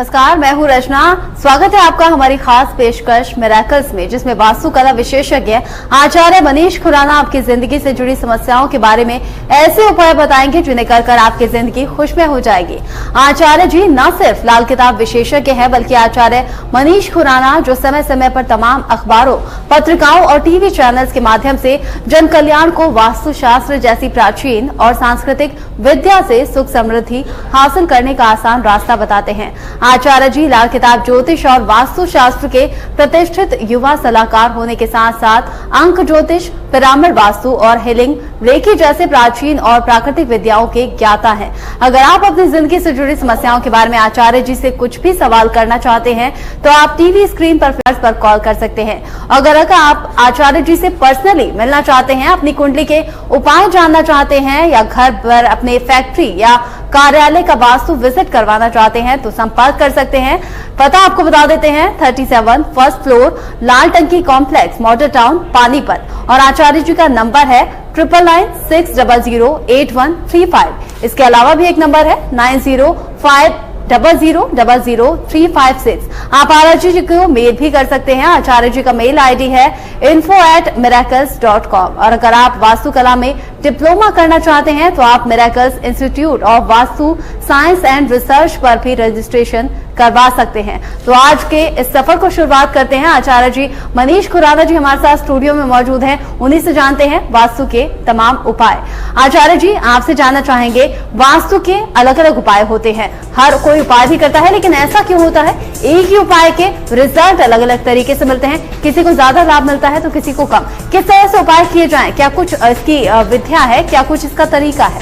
नमस्कार, मैं हूं रचना। स्वागत है आपका हमारी खास पेशकश मिरेकल्स में, जिसमें वास्तुकला विशेषज्ञ आचार्य मनीष खुराना आपकी जिंदगी से जुड़ी समस्याओं के बारे में ऐसे उपाय बताएंगे जिन्हें कर आपकी जिंदगी खुशमय हो जाएगी। आचार्य जी न सिर्फ लाल किताब विशेषज्ञ है, बल्कि आचार्य मनीष खुराना जो समय समय पर तमाम अखबारों, पत्रिकाओं और टीवी चैनल्स के माध्यम से जन कल्याण को वास्तुशास्त्र जैसी प्राचीन और सांस्कृतिक विद्या से सुख समृद्धि हासिल करने का आसान रास्ता बताते हैं। आचार्य जी लाल किताब ज्योतिष और वास्तु शास्त्र के प्रतिष्ठित युवा सलाहकार होने के साथ साथ अंक ज्योतिष, पिरामिड वास्तु और हीलिंग, रेकी जैसे प्राचीन और प्राकृतिक विद्याओं के ज्ञाता हैं। अगर आप अपनी जिंदगी से जुड़ी समस्याओं के बारे में आचार्य जी से कुछ भी सवाल करना चाहते हैं तो आप टीवी स्क्रीन पर कॉल कर सकते हैं। अगर आप आचार्य जी से पर्सनली मिलना चाहते हैं, अपनी कुंडली के उपाय जानना चाहते हैं या घर पर अपने फैक्ट्री या कार्यालय का वास्तु विजिट करवाना चाहते हैं तो संपर्क कर सकते हैं। पता आपको बता देते हैं, 37 फर्स्ट फ्लोर, लाल टंकी कॉम्प्लेक्स, मॉडल टाउन, पानीपत। और आचार्य जी का नंबर है 9996008135। इसके अलावा भी एक नंबर है 9050000356। आप आचार्य जी को मेल भी कर सकते हैं। आचार्य जी का मेल आईडी है info@miracles.com। और अगर आप वास्तुकला में डिप्लोमा करना चाहते हैं तो आप miracles institute of vastu science and research पर भी रजिस्ट्रेशन करवा सकते हैं। तो आज के इस सफर को शुरुआत करते हैं। आचार्य जी मनीष खुराना जी हमारे साथ स्टूडियो में मौजूद हैं, उन्हीं से जानते हैं वास्तु के तमाम उपाय। आचार्य जी, आपसे जानना चाहेंगे, वास्तु के अलग अलग उपाय होते हैं, हर कोई उपाय भी करता है, लेकिन ऐसा क्यों होता है एक ही उपाय के रिजल्ट अलग अलग तरीके से मिलते हैं? किसी को ज्यादा लाभ मिलता है तो किसी को कम। किस तरह से उपाय किए जाएं? क्या कुछ इसकी विद्या है? क्या कुछ इसका तरीका है?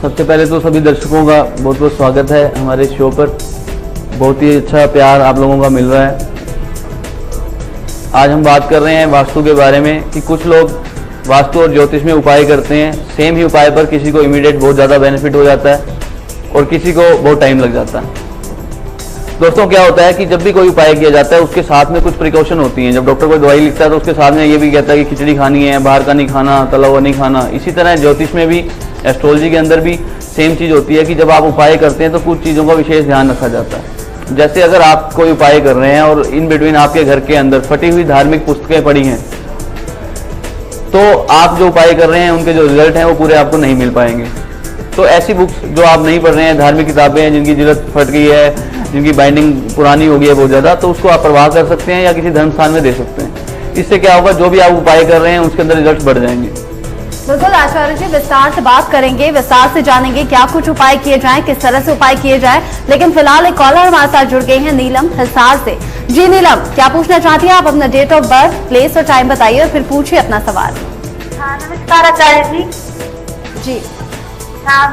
सबसे पहले तो सभी दर्शकों का बहुत बहुत स्वागत है हमारे शो पर। बहुत ही अच्छा प्यार आप लोगों का मिल रहा है। आज हम बात कर रहे हैं वास्तु के बारे में कि कुछ लोग वास्तु और ज्योतिष में उपाय करते हैं। सेम ही उपाय पर किसी को इमीडिएट बहुत ज़्यादा बेनिफिट हो जाता है और किसी को बहुत टाइम लग जाता है। दोस्तों, क्या होता है कि जब भी कोई उपाय किया जाता है उसके साथ में कुछ प्रिकॉशन होती हैं। जब डॉक्टर कोई दवाई लिखता है तो उसके साथ में ये भी कहता है कि खिचड़ी खानी है, बाहर का नहीं खाना, तला हुआ नहीं खाना। इसी तरह ज्योतिष में भी, एस्ट्रोलॉजी के अंदर भी सेम चीज़ होती है कि जब आप उपाय करते हैं तो कुछ चीज़ों का विशेष ध्यान रखा जाता है। जैसे अगर आप कोई उपाय कर रहे हैं और इन बिटवीन आपके घर के अंदर फटी हुई धार्मिक पुस्तकें पड़ी हैं तो आप जो उपाय कर रहे हैं उनके जो रिजल्ट हैं वो पूरे आपको नहीं मिल पाएंगे। तो ऐसी बुक्स जो आप नहीं पढ़ रहे हैं, धार्मिक किताबें हैं जिनकी जिल्द फट गई है, जिनकी बाइंडिंग पुरानी हो गई है बहुत ज़्यादा, तो उसको आप प्रवाह कर सकते हैं या किसी धर्म स्थान में दे सकते हैं। इससे क्या होगा, जो भी आप उपाय कर रहे हैं उसके अंदर रिजल्ट बढ़ जाएंगे। बिल्कुल आचार्य जी, विस्तार से बात करेंगे, विस्तार से जानेंगे क्या कुछ उपाय किए जाएं, किस तरह से उपाय किए जाएं। लेकिन फिलहाल एक कॉलर हमारे साथ जुड़ गए हैं, नीलम हिसार से। जी नीलम, क्या पूछना चाहती है आप? अपना डेट ऑफ बर्थ, प्लेस और टाइम बताइए और फिर पूछिए अपना सवाल। नमस्कार आचार्य जी। जी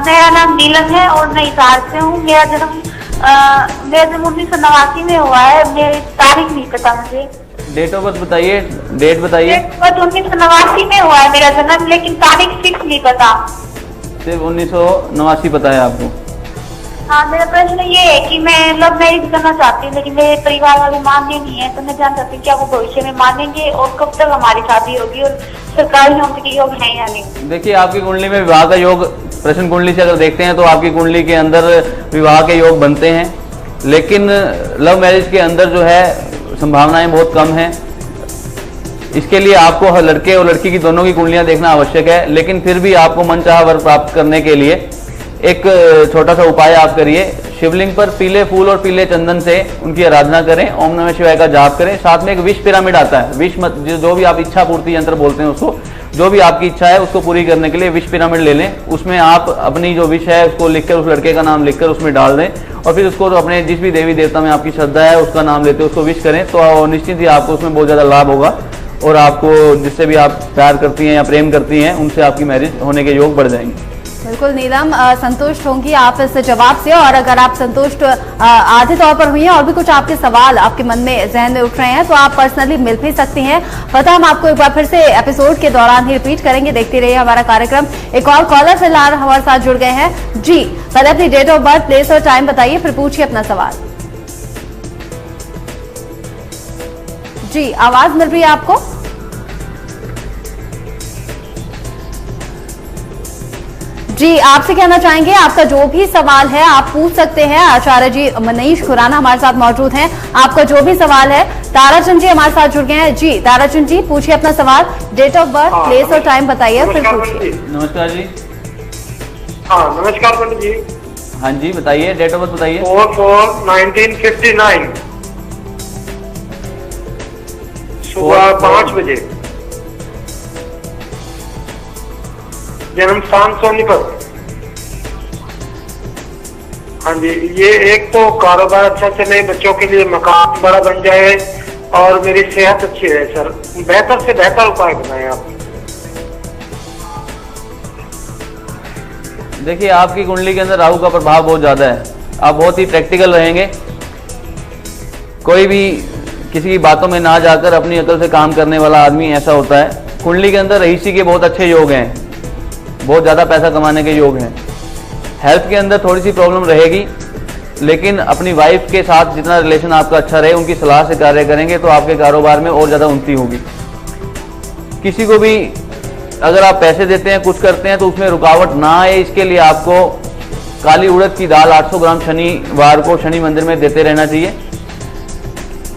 मेरा नाम नीलम है और मैं हिसार से हूँ। मेरा जन्म 1989 में हुआ है। मेरी तारीख नहीं पता मुझे। डेट ऑफ बर्थ बताइए, डेट बताइए। 1989 में हुआ है मेरा जन्म, लेकिन तारीख फिक्स नहीं पता। सिर्फ 1989 पता है आपको? हाँ, मेरा प्रश्न ये है कि मैं लव मैरिज करना चाहती हूँ, लेकिन मेरे परिवार वाले मानते नहीं है। तो मैं जान सकती हूँ क्या वो भविष्य में मानेंगे और कब तक हमारी शादी होगी और सरकारी नौकरी के योग है या नहीं? देखिए, आपकी कुंडली में विवाह का योग, प्रश्न कुंडली से अगर देखते हैं तो आपकी कुंडली के अंदर विवाह के योग बनते हैं, लेकिन लव मैरिज के अंदर जो है संभावनाएं बहुत कम हैं। इसके लिए आपको लड़के और लड़की की दोनों की कुंडलियां देखना आवश्यक है। लेकिन फिर भी आपको मनचाहा वर प्राप्त करने के लिए एक छोटा सा उपाय आप करिए। शिवलिंग पर पीले फूल और पीले चंदन से उनकी आराधना करें, ओम नमः शिवाय का जाप करें। साथ में एक विश पिरामिड आता है, विश जो भी आप इच्छा पूर्ति यंत्र बोलते हैं उसको, जो भी आपकी इच्छा है उसको पूरी करने के लिए विश पिरामिड ले लें। उसमें आप अपनी जो विश है उसको लिखकर, उस लड़के का नाम लिखकर उसमें डाल दें और फिर उसको अपने जिस भी देवी देवता में आपकी श्रद्धा है उसका नाम लेते उसको विश करें, तो निश्चित ही आपको उसमें बहुत ज़्यादा लाभ होगा और आपको जिससे भी आप प्यार करती हैं या प्रेम करती हैं उनसे आपकी मैरिज होने के योग बढ़ जाएंगे। बिल्कुल नीलम, संतुष्ट होंगी आप इस जवाब से। और अगर आप संतुष्ट आधे तौर पर हुई हैं और भी कुछ आपके सवाल आपके मन में, जहन में उठ रहे हैं तो आप पर्सनली मिल भी सकती हैं। पता हम आपको एक बार फिर से एपिसोड के दौरान ही रिपीट करेंगे। देखते रहिए हमारा कार्यक्रम। एक और कॉलर फिलहाल हमारे साथ जुड़ गए हैं। जी, पहले अपनी डेट ऑफ बर्थ, प्लेस और टाइम बताइए, फिर पूछिए अपना सवाल। जी, आवाज मिल रही है आपको? जी, आपसे कहना चाहेंगे आपका जो भी सवाल है आप पूछ सकते हैं। आचार्य जी मनीष खुराना हमारे साथ मौजूद हैं। आपका जो भी सवाल है, ताराचंद जी हमारे साथ जुड़ गए हैं। जी ताराचंद जी पूछिए अपना सवाल, डेट ऑफ बर्थ, प्लेस और टाइम बताइए फिर पूछिए। नमस्कार जी। हाँ नमस्कार पंडित जी। हाँ जी बताइए, डेट ऑफ बर्थ बताइए। 4/4/1959 सुबह 5 बजे। जन्म स्थान सोनीपत। हाँ जी, ये एक तो कारोबार अच्छा चले, बच्चों के लिए मकान बड़ा बन जाए और मेरी सेहत अच्छी रहे सर। बेहतर से बेहतर उपाय बनाएं आप। देखिए आपकी कुंडली के अंदर राहु का प्रभाव बहुत ज्यादा है। आप बहुत ही प्रैक्टिकल रहेंगे, कोई भी किसी की बातों में ना जाकर अपनी अकल से काम करने वाला आदमी ऐसा होता है। कुंडली के अंदर रहीसी के बहुत अच्छे योग हैं, बहुत ज्यादा पैसा कमाने के योग हैं। हेल्थ के अंदर थोड़ी सी प्रॉब्लम रहेगी, लेकिन अपनी वाइफ के साथ जितना रिलेशन आपका अच्छा रहे, उनकी सलाह से कार्य करेंगे तो आपके कारोबार में और ज्यादा उन्नति होगी। किसी को भी अगर आप पैसे देते हैं, कुछ करते हैं, तो उसमें रुकावट ना आए, इसके लिए आपको काली उड़द की दाल 800 ग्राम शनिवार को शनि मंदिर में देते रहना चाहिए।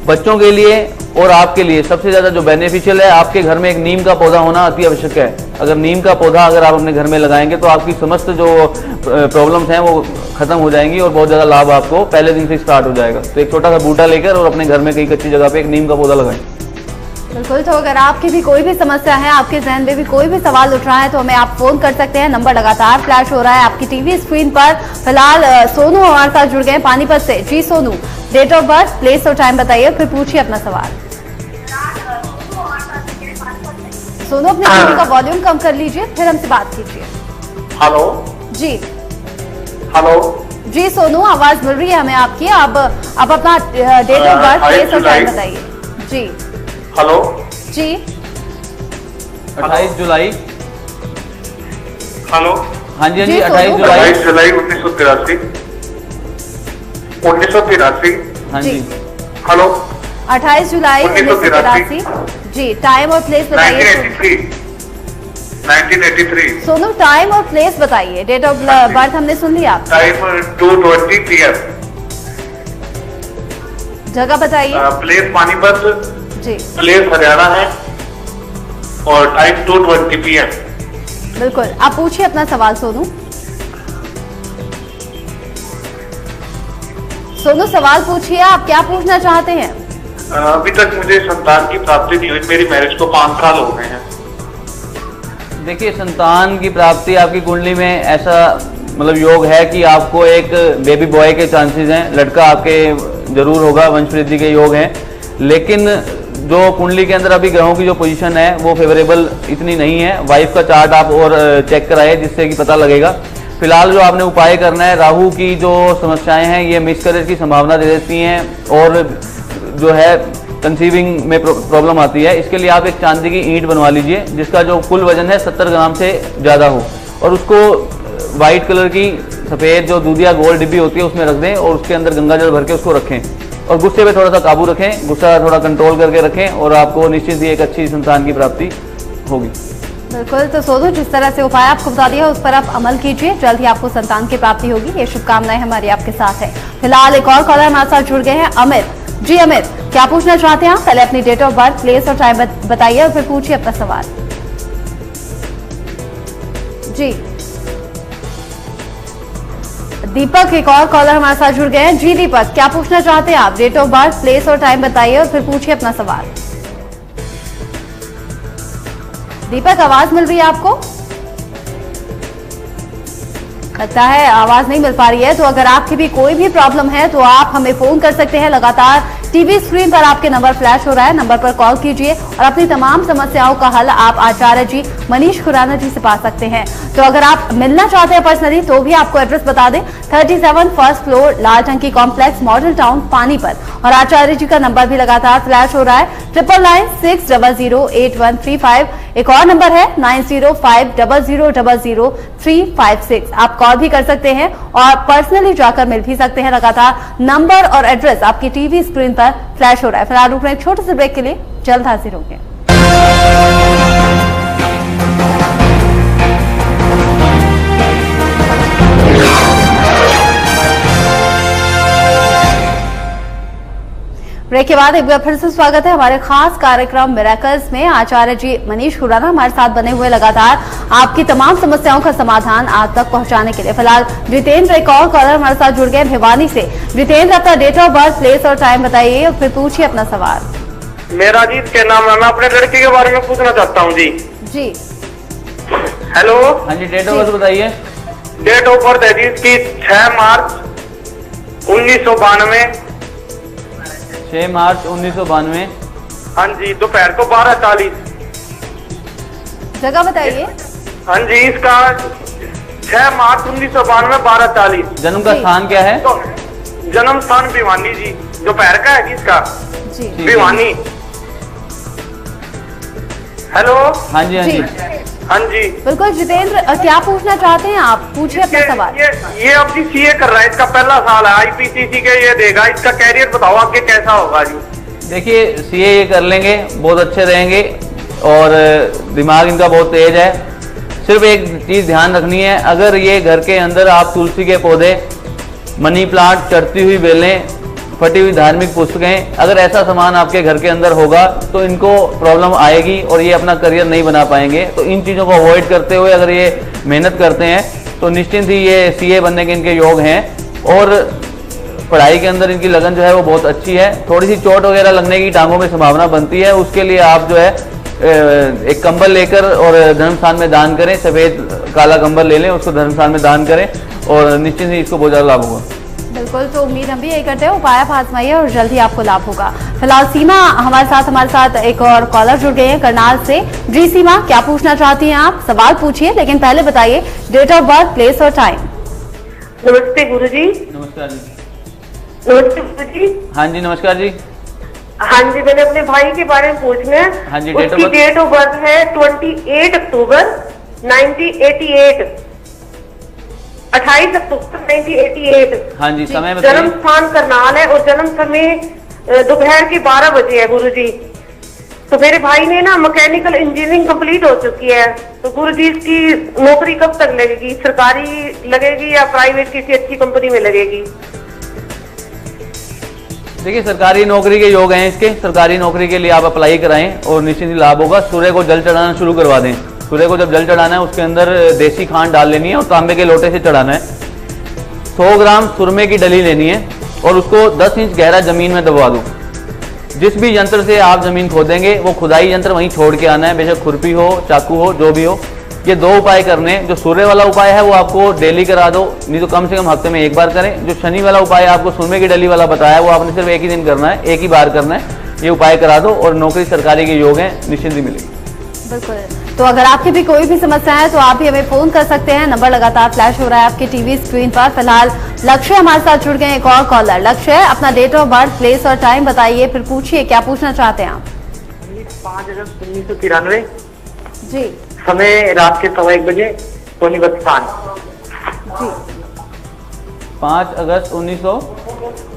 बच्चों के लिए और आपके लिए सबसे ज्यादा जो बेनिफिशियल है, आपके घर में एक नीम का पौधा होना अति आवश्यक है। अगर नीम का पौधा अगर आप अपने घर में लगाएंगे तो आपकी समस्त जो प्रॉब्लम्स हैं वो खत्म हो जाएंगी और बहुत ज्यादा लाभ आपको पहले दिन से स्टार्ट हो जाएगा। तो एक छोटा सा बूटा लेकर और अपने घर में कहीं कच्ची जगह पे एक नीम का पौधा लगाएं। बिल्कुल, तो अगर आपकी भी कोई भी समस्या है, आपके जहन में भी कोई भी सवाल उठ रहा है, तो हमें आप फोन कर सकते हैं। नंबर लगातार फ्लैश हो रहा है आपकी टीवी स्क्रीन पर। फिलहाल सोनू हमारे साथ जुड़ गए हैं पानीपत से। जी Sonu, date of birth, place और टाइम बताइए फिर पूछिए अपना सवाल। सोनू अपने टीवी का वॉल्यूम कम कर लीजिए, फिर हमसे बात कीजिए। हेलो जी हेलो। जी सोनू, आवाज मिल रही है हमें आपकी। अब अपना डेट ऑफ बर्थ, प्लेस और टाइम बताइए। जी हेलो जी 28 जुलाई। हेलो। हाँ जी हाँ जी, जी, 28 सोनू। जुलाई। 28 जुलाई 1983। 1983। हाँ जी। जी। हेलो। 28 जुलाई 1983। जी, टाइम और प्लेस बताइए। 1983। सोनू टाइम और प्लेस बताइए। डेट ऑफ बर्थ हमने सुन लिया आप, टाइम 2:20 PM। जगह बताइए। प्लेस पानीपत, जी प्लेस हरियाणा है और टाइम 2:20 PM। बिल्कुल, आप पूछिए अपना सवाल सोनू। सोनू सवाल पूछिए, आप क्या पूछना चाहते हैं? अभी तक मुझे संतान की प्राप्ति नहीं हुई, मेरी मैरिज को 5 साल हो गए हैं। देखिए संतान की प्राप्ति आपकी कुंडली में ऐसा मतलब योग है कि आपको एक बेबी बॉय के चांसेस हैं, लड़का आपके जरूर होगा, वंश वृद्धि के योग हैं। लेकिन जो कुंडली के अंदर अभी ग्रहों की जो पोजीशन है वो फेवरेबल इतनी नहीं है। वाइफ का चार्ट आप और चेक कराए, जिससे कि पता लगेगा। फिलहाल जो आपने उपाय करना है, राहु की जो समस्याएं हैं ये मिसकैरेज की संभावना दे देती हैं और जो है कंसीविंग में प्रॉब्लम आती है। इसके लिए आप एक चांदी की ईंट बनवा लीजिए जिसका जो कुल वजन है 70 ग्राम से ज़्यादा हो, और उसको व्हाइट कलर की सफ़ेद जो दूधिया गोल डिब्बी होती है उसमें रख दें और उसके अंदर गंगा जल भर के उसको रखें और गुस्से पे थोड़ा सा काबू रखें, गुस्सा थोड़ा कंट्रोल करके रखें और आपको निश्चित ही एक अच्छी संतान की प्राप्ति होगी। बिल्कुल, तो सोनू जिस तरह से उपाय आपको बता दिया उस पर आप अमल कीजिए, जल्द ही आपको संतान की प्राप्ति होगी। ये शुभकामनाएं हमारी आपके साथ है। फिलहाल एक और कॉलर हमारे साथ जुड़ गए हैं, अमित। जी अमित, क्या पूछना चाहते हैं आप? पहले अपनी डेट ऑफ बर्थ, प्लेस और टाइम बताइए और फिर पूछिए अपना सवाल। जी दीपक एक और कॉलर हमारे साथ जुड़ गए हैं। जी दीपक, क्या पूछना चाहते हैं आप? डेट ऑफ बर्थ, प्लेस और टाइम बताइए और फिर पूछिए अपना सवाल। दीपक आवाज मिल रही है आपको? लगता है आवाज नहीं मिल पा रही है। तो अगर आपकी भी कोई भी प्रॉब्लम है तो आप हमें फोन कर सकते हैं। लगातार टीवी स्क्रीन पर आपके नंबर फ्लैश हो रहा है, नंबर पर कॉल कीजिए और अपनी तमाम समस्याओं का हल आप आचार्य जी मनीष खुराना जी से पा सकते हैं। तो अगर आप मिलना चाहते हैं पर्सनली तो भी आपको एड्रेस बता दें, 37 फर्स्ट फ्लोर, लाल टंकी कॉम्प्लेक्स, मॉडल टाउन, पानीपत। और आचार्य जी का नंबर भी लगातार फ्लैश हो रहा है, 9996008135। एक और नंबर है 9050000356। आप कॉल भी कर सकते हैं और पर्सनली जाकर मिल भी सकते हैं। लगातार नंबर और एड्रेस आपकी टीवी स्क्रीन पर फ्लैश हो रहा है। फिलहाल रुक रहे हैं छोटे से ब्रेक के लिए, जल्द हाजिर होंगे। ब्रेक के बाद एक बार फिर से स्वागत है हमारे खास कार्यक्रम मिरेकल्स में। आचार्य जी मनीष खुराना हमारे साथ बने हुए लगातार आपकी तमाम समस्याओं का समाधान आप तक पहुंचाने के लिए। फिलहाल जितेंद्र एक और कॉलर हमारे साथ जुड़ गए भिवानी से। जितेंद्र, अपना डेट ऑफ बर्थ, प्लेस और टाइम बताइए और फिर पूछिए अपना सवाल। मेरा अजीत के नाम है। मैं अपने लड़के के बारे में पूछना चाहता हूँ जी। जी हेलो। हाँ जी, डेट ऑफ बर्थ बताइए। डेट ऑफ बर्थ है जी इसकी 6 मार्च 1992। 6 मार्च 1992। हाँ जी, दोपहर को 12:40। जगह बताइए। हाँ जी, इसका 6 मार्च 1992 12:40। जन्म का स्थान क्या है? तो जन्म स्थान भिवानी जी। दोपहर का है जी इसका। जी भिवानी। हेलो। हाँ जी, हाँ जी। हाँ जी, बिल्कुल जितेंद्र, क्या पूछना चाहते हैं आप? पूछिए अपना सवाल। ये अब जी सीए कर रहा है। इसका पहला साल है आईपीसीसी के। ये देगा। इसका कैरियर बताओ आगे कैसा होगा जी। देखिए, सीए ये कर लेंगे, बहुत अच्छे रहेंगे और दिमाग इनका बहुत तेज है। सिर्फ एक चीज ध्यान रखनी है, अगर ये घर के अंदर आप तुलसी के पौधे, मनी प्लांट, चढ़ती हुई बेलें, फटी हुई धार्मिक पुस्तकें, अगर ऐसा सामान आपके घर के अंदर होगा तो इनको प्रॉब्लम आएगी और ये अपना करियर नहीं बना पाएंगे। तो इन चीज़ों को अवॉइड करते हुए अगर ये मेहनत करते हैं तो निश्चिंत ही ये सीए बनने के इनके योग हैं। और पढ़ाई के अंदर इनकी लगन जो है वो बहुत अच्छी है। थोड़ी सी चोट वगैरह लगने की टांगों में संभावना बनती है, उसके लिए आप जो है एक कंबल लेकर और धर्मस्थान में दान करें। सफ़ेद काला कंबल ले लें, उसको धर्मस्थान में दान करें और निश्चिंत ही इसको बहुत ज़्यादा लाभ होगा। बिल्कुल, तो उम्मीद हम भी यही करते हैं, उपाय आप आजमाइए और जल्दी आपको लाभ होगा। फिलहाल सीमा हमारे साथ एक और कॉलर जुड़ गए हैं करनाल से। जी सीमा, क्या पूछना चाहती हैं आप? सवाल पूछिए, लेकिन पहले बताइए डेट ऑफ बर्थ, प्लेस और टाइम। नमस्ते गुरुजी। नमस्कार जी। नमस्ते गुरुजी। हाँ जी, नमस्कार जी। हाँ जी, मैंने अपने भाई के बारे में पूछना है। हाँ जी, उसकी डेट ऑफ बर्थ है 28 अक्टूबर 1988। 28 अक्टूबर 1988। हाँ जी, समय जन्म बताइए। स्थान करनाल है और जन्म समय दोपहर के 12 बजे है गुरुजी। तो मेरे भाई ने ना मैकेनिकल इंजीनियरिंग कंप्लीट हो चुकी है। तो गुरुजी इसकी नौकरी कब तक लगेगी? सरकारी लगेगी या प्राइवेट किसी अच्छी कंपनी में लगेगी? देखिए, सरकारी नौकरी के योग हैं इसके। सरकारी नौकरी के लिए आप अप्लाई कराएं और निश्चित ही लाभ होगा। सूर्य को जल चढ़ाना शुरू करवा दें। सूर्य को जब जल चढ़ाना है उसके अंदर देसी खांड डाल लेनी है और तांबे के लोटे से चढ़ाना है। 100 ग्राम सुरमे की डली लेनी है और उसको 10 इंच गहरा जमीन में दबवा दो। जिस भी यंत्र से आप जमीन खोदेंगे वो खुदाई यंत्र वहीं छोड़ के आना है, बेशक खुरपी हो, चाकू हो, जो भी हो। ये 2 उपाय करने हैं। जो सूर्य वाला उपाय है वो आपको डेली करा दो, नहीं तो कम से कम हफ्ते में 1 बार करें। जो शनि वाला उपाय आपको सुरमे की डली वाला बताया वो आपने सिर्फ 1 ही दिन करना है, 1 ही बार करना है। ये उपाय करा दो और नौकरी सरकारी के योग हैं, निश्चिंत ही मिलेगी। बिल्कुल, तो अगर आपकी भी कोई भी समस्या है तो आप भी हमें फोन कर सकते हैं। नंबर लगातार फ्लैश हो रहा है आपके टीवी स्क्रीन पर। फिलहाल लक्ष्य हमारे साथ जुड़ गए एक और कॉलर। लक्ष्य, अपना डेट ऑफ बर्थ, प्लेस और टाइम बताइए, फिर पूछिए क्या पूछना चाहते हैं आप। 5 अगस्त 1993। जी समय रात के 1:15 बजे। सोनीपत स्थान। जी 5 अगस्त 1900।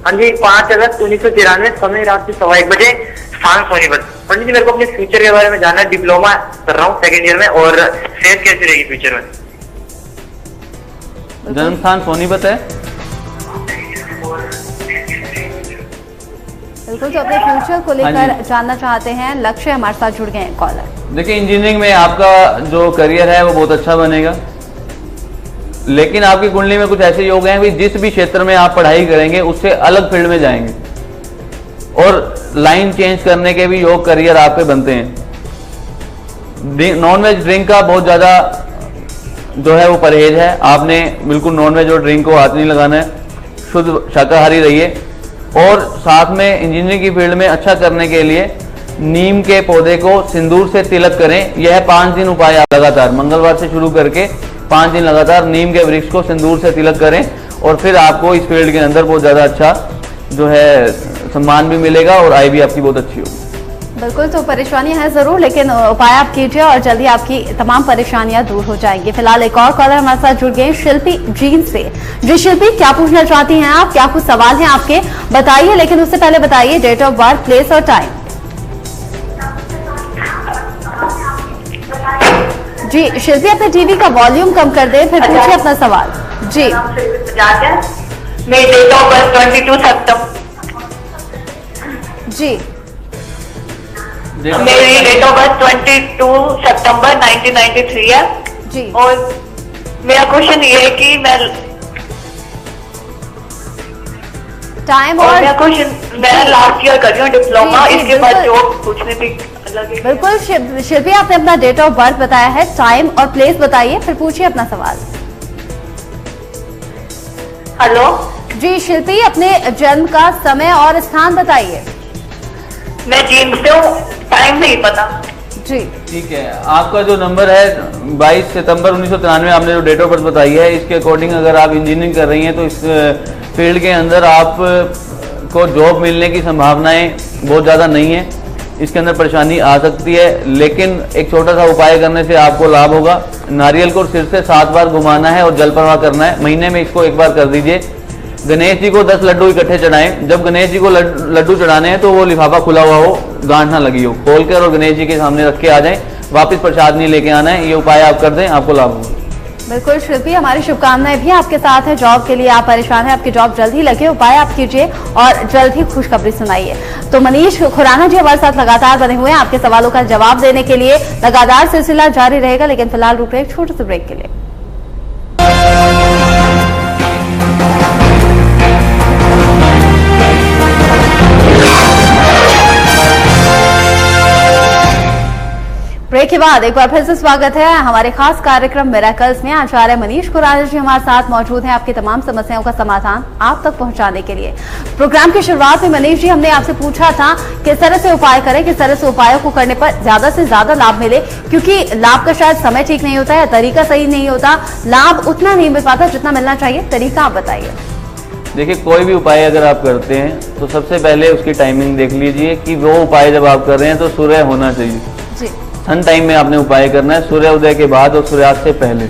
हाँ जी, 5 अगस्त 1993। समय रात के 1:15 बजे। स्थान सोनीपत। पंडित जी, मेरे को अपने फ्यूचर के बारे में जानना है। डिप्लोमा कर रहा हूँ 2nd ईयर में और सेहत कैसी रहेगी फ्यूचर में? जन्म स्थान सोनीपत है। बिल्कुल, तो अपने फ्यूचर को हाँ लेकर जानना चाहते हैं। लक्ष्य हमारे साथ जुड़ गए हैं कॉलर। देखिए, इंजीनियरिंग में आपका जो करियर है वो बहुत अच्छा बनेगा, लेकिन आपकी कुंडली में कुछ ऐसे योग हैं कि जिस भी क्षेत्र में आप पढ़ाई करेंगे उससे अलग फील्ड में जाएंगे और लाइन चेंज करने के भी योग करियर आपके बनते हैं। नॉनवेज ड्रिंक का बहुत ज़्यादा जो है वो परहेज है। आपने बिल्कुल नॉनवेज और ड्रिंक को हाथ नहीं लगाना है, शुद्ध शाकाहारी रहिए। और साथ में इंजीनियरिंग की फील्ड में अच्छा करने के लिए नीम के पौधे को सिंदूर से तिलक करें। यह 5 दिन उपाय आप लगातार मंगलवार से शुरू करके 5 दिन लगातार नीम के वृक्ष को सिंदूर से तिलक करें और फिर आपको इस फील्ड के अंदर बहुत ज़्यादा अच्छा जो है सम्मान भी मिलेगा और आय भी आपकी बहुत अच्छी होगी। बिल्कुल, तो परेशानियां हैं जरूर, लेकिन उपाय आप कीजिए और जल्दी आपकी तमाम परेशानियां दूर हो जाएंगी। फिलहाल एक और कॉलर हमारे साथ जुड़ गए शिल्पी जींद से। जी शिल्पी, क्या पूछना चाहती हैं आप? क्या कुछ सवाल हैं आपके? बताइए, लेकिन उससे पहले बताइए डेट ऑफ बर्थ, प्लेस और टाइम। जी शिल्पी, अपने टीवी का वॉल्यूम कम कर दे, फिर पूछिए अपना सवाल। जी मेरी डेट ऑफ बर्थ 22 सितंबर जी मेरी डेट ऑफ बर्थ 22 सितंबर 1993 है। जी और मेरा क्वेश्चन ये है कि मैं टाइम और और मेरा क्वेश्चन मैं लास्ट ईयर कर रही हूँ डिप्लोमा, जी, इसके बाद बिल्कुल। जॉब पूछनी थी अलग ही। बिल्कुल शिल्पी, आपने अपना डेट ऑफ बर्थ बताया है, टाइम और प्लेस बताइए, फिर पूछिए अपना सवाल। हेलो जी शिल्पी, अपने जन्म का समय और स्थान बताइए। मैं जींद से हूँ, टाइम नहीं पता। जी ठीक है, आपका जो नंबर है 22 सितंबर 1993, आपने जो डेट ऑफ बर्थ बताई है, इसके अकॉर्डिंग अगर आप इंजीनियरिंग कर रही हैं तो इस फील्ड के अंदर आप को जॉब मिलने की संभावनाएं बहुत ज़्यादा नहीं है। इसके अंदर परेशानी आ सकती है, लेकिन एक छोटा सा उपाय करने से आपको लाभ होगा। नारियल को सिर से 7 बार घुमाना है और जल प्रवाह करना है। महीने में इसको एक बार कर दीजिए। गणेश जी को 10 लड्डू इकट्ठे चढ़ाएं। जब गणेश जी को लड्डू चढ़ाने हैं तो वो लिफाफा खुला हुआ हो, गांठ ना लगी हो, खोलकर और गणेश जी के सामने रख के आ जाएं। वापस प्रसाद नहीं लेके आना है। ये उपाय आप कर दें, आपको लाभ होगा। बिल्कुल शिल्पी, हमारी शुभकामनाएं भी आपके साथ है। जॉब के लिए आप परेशान हैं, आपकी जॉब जल्द ही लगे, उपाय आप कीजिए और जल्द ही खुशखबरी सुनाइए। तो मनीष खुराना जी हमारे साथ लगातार बने हुए हैं, आपके सवालों का जवाब देने के लिए लगातार सिलसिला जारी रहेगा, लेकिन फिलहाल रुक रहे एक छोटे से ब्रेक के लिए। ब्रेक के बाद एक बार फिर से स्वागत है हमारे खास कार्यक्रम मिरेकल्स में। आचार्य मनीष खुराना जी हमारे साथ मौजूद हैं, आपकी तमाम समस्याओं का समाधान आप तक पहुंचाने के लिए। प्रोग्राम की शुरुआत में मनीष जी, हमने आपसे पूछा था किस तरह से उपाय करें, किस तरह से उपायों को करने पर ज्यादा से ज्यादा लाभ मिले, क्योंकि लाभ का शायद समय ठीक नहीं होता है, तरीका सही नहीं होता, लाभ उतना नहीं मिल पाता जितना मिलना चाहिए। तरीका आप बताइए। देखिए, कोई भी उपाय अगर आप करते हैं तो सबसे पहले उसकी टाइमिंग देख लीजिए कि वो उपाय जब आप कर रहे हैं तो सूर्य होना चाहिए। जी सन टाइम में आपने उपाय करना है, सूर्योदय के बाद और सूर्यास्त से पहले।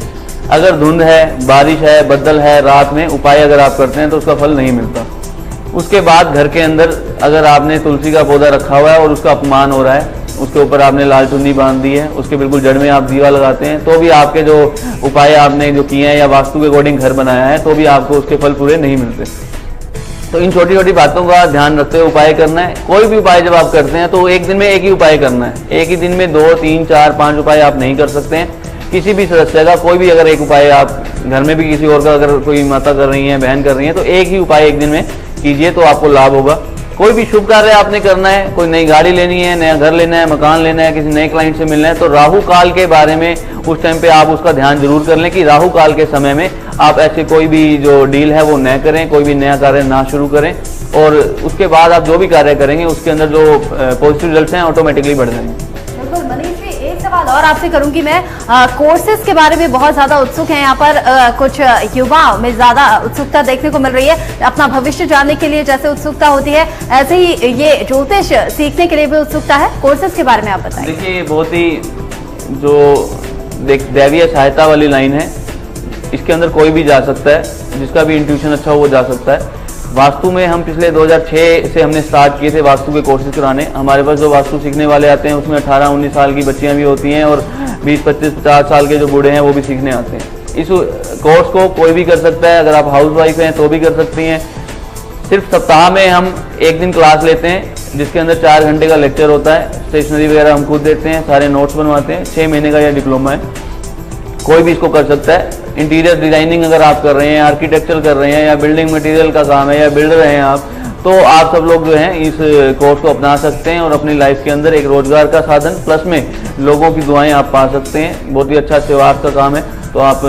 अगर धुंध है, बारिश है, बदल है, रात में उपाय अगर आप करते हैं तो उसका फल नहीं मिलता। उसके बाद घर के अंदर अगर आपने तुलसी का पौधा रखा हुआ है और उसका अपमान हो रहा है, उसके ऊपर आपने लाल चुन्नी बांध दी है, उसके बिल्कुल जड़ में आप दीवा लगाते हैं, तो भी आपके जो उपाय आपने जो किए हैं या वास्तु के अकॉर्डिंग घर बनाया है, तो भी आपको उसके फल पूरे नहीं मिलते। तो इन छोटी छोटी बातों का ध्यान रखते हुए उपाय करना है। कोई भी उपाय जब आप करते हैं तो एक दिन में एक ही उपाय करना है। एक ही दिन में 2, 3, 4, 5 उपाय आप नहीं कर सकते हैं। किसी भी सदस्य का कोई भी अगर एक उपाय आप घर में भी किसी और का अगर कोई माता कर रही है, बहन कर रही है, तो एक ही उपाय एक दिन में कीजिए तो आपको लाभ होगा। कोई भी शुभ कार्य आपने करना है, कोई नई गाड़ी लेनी है, नया घर लेना है, मकान लेना है, किसी नए क्लाइंट से मिलना है, तो राहु काल के बारे में उस टाइम पे आप उसका ध्यान जरूर कर लें कि राहु काल के समय में आप ऐसे कोई भी जो डील है वो न करें, कोई भी नया कार्य ना शुरू करें, और उसके बाद आप जो भी कार्य करेंगे उसके अंदर जो पॉजिटिव रिजल्ट्स हैं ऑटोमेटिकली बढ़ जाएंगे। बिल्कुल मनीष जी, एक सवाल और आपसे करूंगी मैं। कोर्सेज के बारे में बहुत ज्यादा उत्सुक हैं यहाँ पर, कुछ युवाओं में ज्यादा उत्सुकता देखने को मिल रही है। अपना भविष्य जानने के लिए जैसे उत्सुकता होती है, ऐसे ही ये ज्योतिष सीखने के लिए भी उत्सुकता है। कोर्सेज के बारे में आप बताइए। देखिए, ये बहुत ही जो दैवीय सहायता वाली लाइन है, इसके अंदर कोई भी जा सकता है, जिसका भी इंट्यूशन अच्छा हो वो जा सकता है। वास्तु में हम पिछले 2006 से हमने स्टार्ट किए थे वास्तु के कोर्सेज कराने। हमारे पास जो वास्तु सीखने वाले आते हैं उसमें 18-19 साल की बच्चियां भी होती हैं और 20-25-50 साल के जो बूढ़े हैं वो भी सीखने आते हैं। इस कोर्स को कोई भी कर सकता है। अगर आप हाउस वाइफ हैं तो भी कर सकती हैं। सिर्फ सप्ताह में हम एक दिन क्लास लेते हैं, जिसके अंदर 4 घंटे का लेक्चर होता है। स्टेशनरी वगैरह हम खुद देते हैं, सारे नोट्स बनवाते हैं। 6 महीने का यह डिप्लोमा है, कोई भी इसको कर सकता है। इंटीरियर डिजाइनिंग अगर आप कर रहे हैं, आर्किटेक्चर कर रहे हैं, या बिल्डिंग मटेरियल का काम है, या बिल्डर हैं आप, तो आप सब लोग जो हैं इस कोर्स को अपना सकते हैं और अपनी लाइफ के अंदर एक रोजगार का साधन प्लस में लोगों की दुआएं आप पा सकते हैं। बहुत ही अच्छा सेवा का काम है। तो आप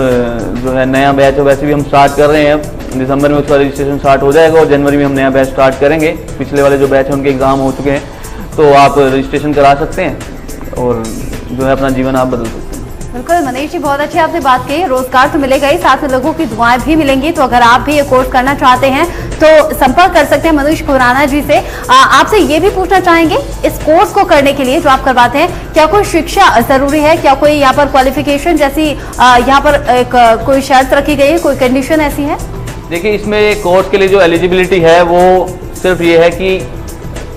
जो है नया बैच वैसे भी हम स्टार्ट कर रहे हैं। अब दिसंबर में उसका रजिस्ट्रेशन स्टार्ट हो जाएगा और जनवरी में हम नया बैच स्टार्ट करेंगे। पिछले वाले जो बैच हैं उनके एग्जाम हो चुके हैं, तो आप रजिस्ट्रेशन करा सकते हैं और जो है अपना जीवन आप बदल सकते हैं। बिल्कुल मनीष जी, बहुत अच्छी आपने बात कही। रोजगार तो मिलेगा ही, साथ में लोगों की दुआएं भी मिलेंगी। तो अगर आप भी ये कोर्स करना चाहते हैं तो संपर्क कर सकते हैं मनीष खुराना जी से। आपसे ये भी पूछना चाहेंगे, इस कोर्स को करने के लिए जो आप करवाते हैं, क्या कोई शिक्षा जरूरी है? क्या कोई यहाँ पर क्वालिफिकेशन जैसी यहाँ पर कोई शर्त रखी गई है, कोई कंडीशन ऐसी है? देखिए, इसमें कोर्स के लिए जो एलिजिबिलिटी है वो सिर्फ ये है कि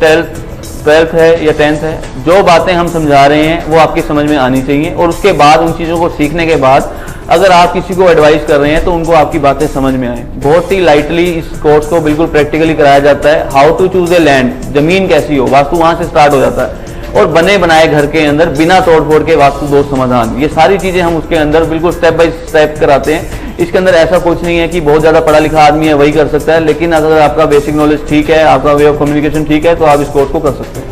12th 12th है या 10th है, जो बातें हम समझा रहे हैं वो आपकी समझ में आनी चाहिए, और उसके बाद उन चीज़ों को सीखने के बाद अगर आप किसी को एडवाइस कर रहे हैं तो उनको आपकी बातें समझ में आए। बहुत ही लाइटली इस कोर्स को बिल्कुल प्रैक्टिकली कराया जाता है। How to choose a land, जमीन कैसी हो, वास्तु वहां से स्टार्ट हो जाता है, और बने बनाए घर के अंदर बिना तोड़ फोड़ के वास्तु दोष समाधान, ये सारी चीजें हम उसके अंदर बिल्कुल स्टेप बाय स्टेप कराते हैं। इसके अंदर ऐसा कुछ नहीं है कि बहुत ज्यादा पढ़ा लिखा आदमी है वही कर सकता है, लेकिन अगर आपका बेसिक नॉलेज ठीक है, आपका वे ऑफ कम्युनिकेशन ठीक है, तो आप इस कोर्स को कर सकते हैं।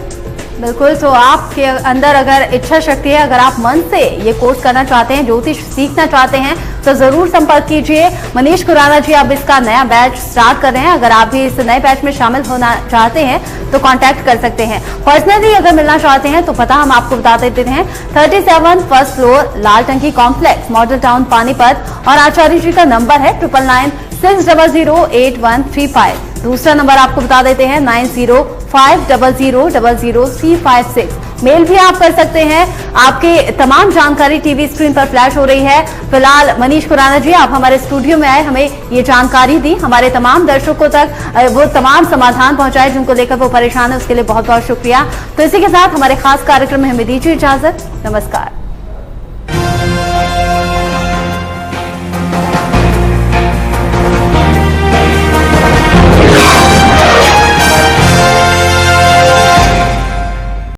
बिल्कुल, तो आपके अंदर अगर इच्छा शक्ति है, अगर आप मन से ये कोर्स करना चाहते हैं, ज्योतिष सीखना चाहते हैं, तो जरूर संपर्क कीजिए। मनीष खुराना जी अब इसका नया बैच स्टार्ट कर रहे हैं। अगर आप भी इस नए बैच में शामिल होना चाहते हैं तो कांटेक्ट कर सकते हैं। पर्सनली अगर मिलना चाहते हैं तो पता हम आपको बता देते हैं, 37 फर्स्ट फ्लोर, लाल टंकी कॉम्प्लेक्स, मॉडल टाउन पानीपत, और आचार्य जी का नंबर है 9996008135। दूसरा नंबर आपको बता देते हैं 9050000356। मेल भी आप कर सकते हैं। आपके तमाम जानकारी टीवी स्क्रीन पर फ्लैश हो रही है। फिलहाल मनीष खुराना जी, आप हमारे स्टूडियो में आए, हमें ये जानकारी दी, हमारे तमाम दर्शकों तक वो तमाम समाधान पहुंचाए जिनको लेकर वो परेशान है, उसके लिए बहुत बहुत शुक्रिया। तो इसी के साथ हमारे खास कार्यक्रम में हमें दीजिए इजाजत। नमस्कार।